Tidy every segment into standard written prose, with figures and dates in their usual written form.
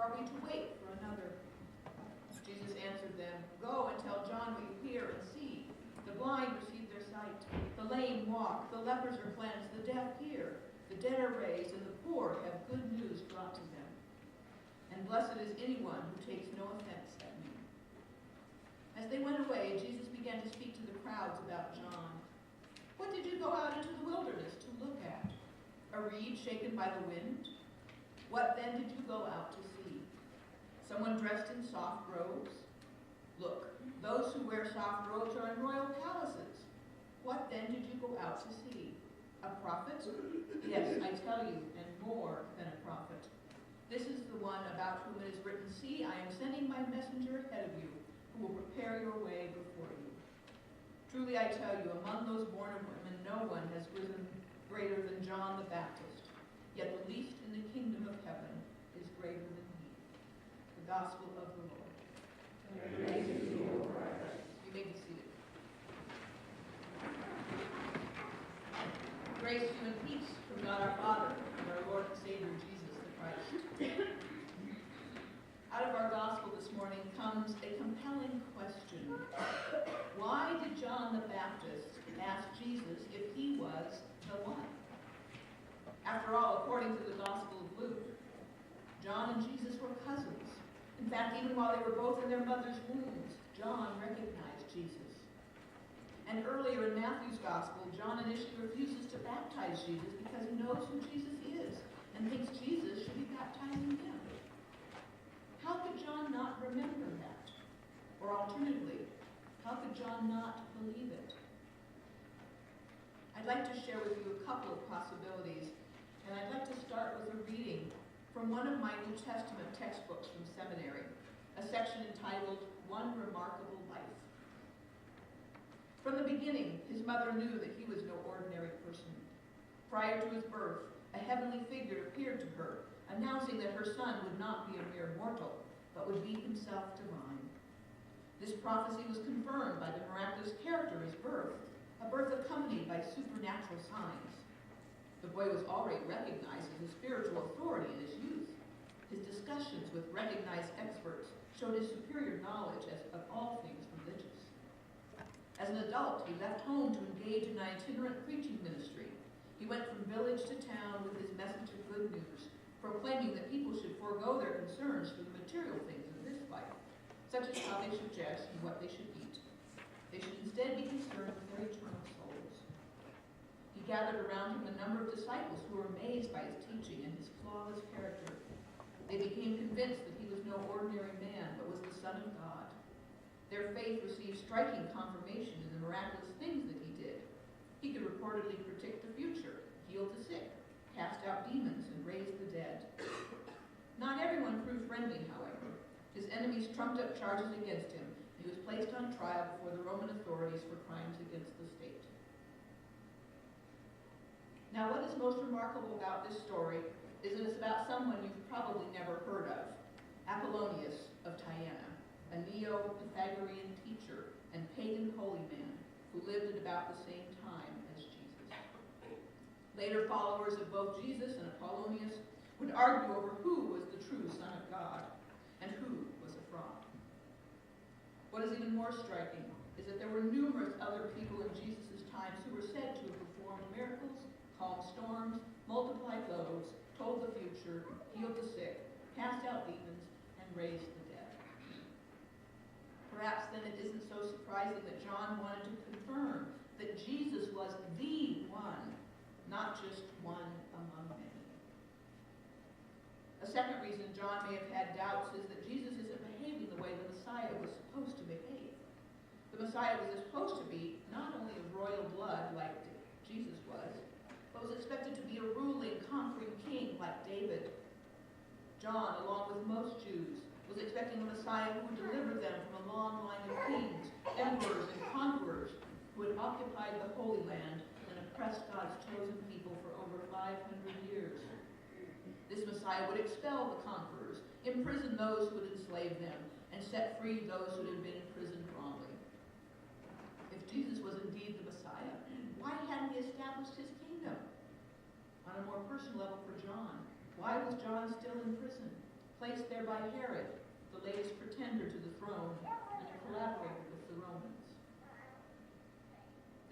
are we to wait for another? Jesus answered them, Go and tell John what you hear and see. The blind receive their sight, the lame walk, the lepers are cleansed, the deaf hear, the dead are raised, and the poor have good news brought to them. And blessed is anyone who takes no offense at me. As they went away, Jesus began to speak to the crowds about John. What did you go out into the wilderness to look at? A reed shaken by the wind? What then did you go out to see? Someone dressed in soft robes? Look, those who wear soft robes are in royal palaces. What then did you go out to see? A prophet? Yes, I tell you, and more than a prophet. This is the one about whom it is written, See, I am sending my messenger ahead of you, who will prepare your way before you. Truly I tell you, among those born of women, no one has risen greater than John the Baptist, yet the least in the kingdom of heaven is greater than he. The gospel of the Lord. Praise to you, O Christ. You may be seated. Grace to you and peace from God our Father and our Lord and Savior Jesus the Christ. Out of our gospel this morning comes a compelling question. Why did John the Baptist ask Jesus if he was the one? After all, according to the Gospel of Luke, John and Jesus were cousins. In fact, even while they were both in their mother's wombs, John recognized Jesus. And earlier in Matthew's Gospel, John initially refuses to baptize Jesus because he knows who Jesus is and thinks Jesus should be baptizing him. How could John not remember that? Or alternatively, how could John not believe it? I'd like to share with you a couple of possibilities, and I'd like to start with a reading from one of my New Testament textbooks from seminary, a section entitled One Remarkable Life. From the beginning, his mother knew that he was no ordinary person. Prior to his birth, a heavenly figure appeared to her, announcing that her son would not be a mere mortal, but would be himself divine. This prophecy was confirmed by the miraculous character of his birth, a birth accompanied by supernatural signs. The boy was already recognized as a spiritual authority in his youth. His discussions with recognized experts showed his superior knowledge of all things religious. As an adult, he left home to engage in an itinerant preaching ministry. He went from village to town with his message of good news, proclaiming that people should forego their concerns for the material things of this life, such as how they should dress and what they should eat. They should instead be concerned with their eternal souls. He gathered around him a number of disciples who were amazed by his teaching and his flawless character. They became convinced that he was no ordinary man, but was the Son of God. Their faith received striking confirmation in the miraculous things that he did. He could reportedly predict the future, heal the sick, cast out demons, and raise the dead. Not everyone proved friendly, however. His enemies trumped up charges against him. He was placed on trial before the Roman authorities for crimes against the state. Now, what is most remarkable about this story is that it's about someone you've probably never heard of, Apollonius of Tyana, a Neo-Pythagorean teacher and pagan holy man who lived at about the same time as Jesus. Later followers of both Jesus and Apollonius would argue over who was the true Son of God and who was a fraud. What is even more striking is that there were numerous other people in Jesus' times who were said to have performed miracles, calmed storms, multiplied loaves, told the future, healed the sick, cast out demons, and raised the dead. Perhaps then it isn't so surprising that John wanted to confirm that Jesus was the one, not just one among many. A second reason John may have had doubts is that Jesus isn't behaving the way the Messiah was supposed to behave. The Messiah was supposed to be not only of royal blood like Jesus was, but was expected to be a ruling, conquering king like David. John, along with most Jews, was expecting a Messiah who would deliver them from a long line of kings, emperors, and conquerors who had occupied the Holy Land and oppressed God's chosen people for over 500 years. This Messiah would expel the conquerors, imprison those who had enslaved them, and set free those who had been imprisoned wrongly. If Jesus was indeed the Messiah, why hadn't he established his kingdom? On a more personal level for John, why was John still in prison, placed there by Herod, the latest pretender to the throne and a collaborator with the Romans.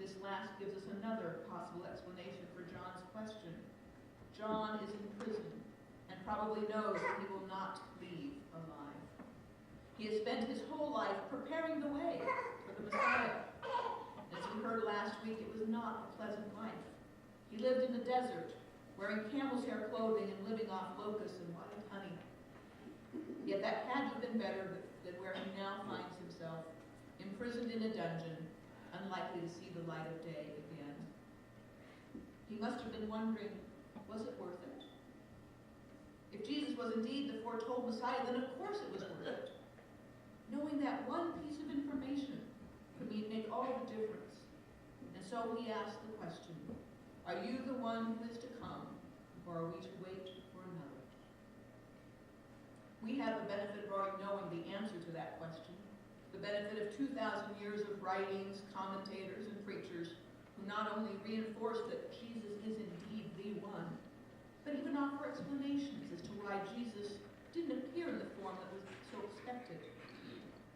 This last gives us another possible explanation for John's question. John is in prison and probably knows that he will not leave alive. He has spent his whole life preparing the way for the Messiah. As we heard last week, it was not a pleasant life. He lived in the desert, wearing camel's hair clothing and living off locusts and wild honey. Yet that had to have been better than where he now finds himself, imprisoned in a dungeon, unlikely to see the light of day again. He must have been wondering, was it worth it? If Jesus was indeed the foretold Messiah, then of course it was worth it. Knowing that one piece of information could make all the difference. And so he asked the question, are you the one who is to come, or are we to wait for another? We have the benefit of already knowing the answer to that question, the benefit of 2,000 years of writings, commentators, and preachers who not only reinforce that Jesus is indeed the one, but even offer explanations as to why Jesus didn't appear in the form that was so expected.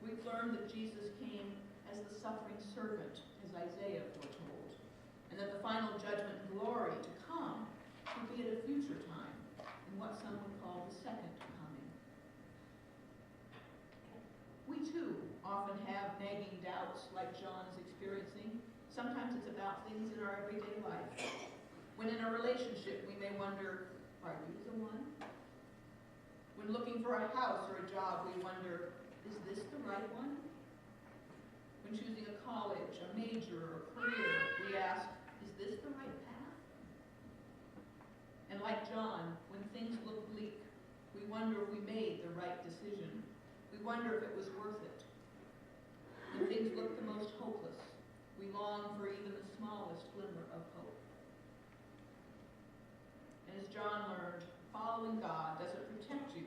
We've learned that Jesus came as the suffering servant, as Isaiah foretold, and that the final judgment and glory to come would be at a future time, in what some would call the second coming. We too often have nagging doubts like John is experiencing. Sometimes it's about things in our everyday life. When in a relationship, we may wonder, are you the one? When looking for a house or a job, we wonder, is this the right one? When choosing a college, a major, or a career, we ask, is this the right path? And like John, when things look bleak, we wonder if we made the right decision. We wonder if it was worth it. When things look the most hopeless, we long for even the smallest glimmer of hope. And as John learned, following God doesn't protect you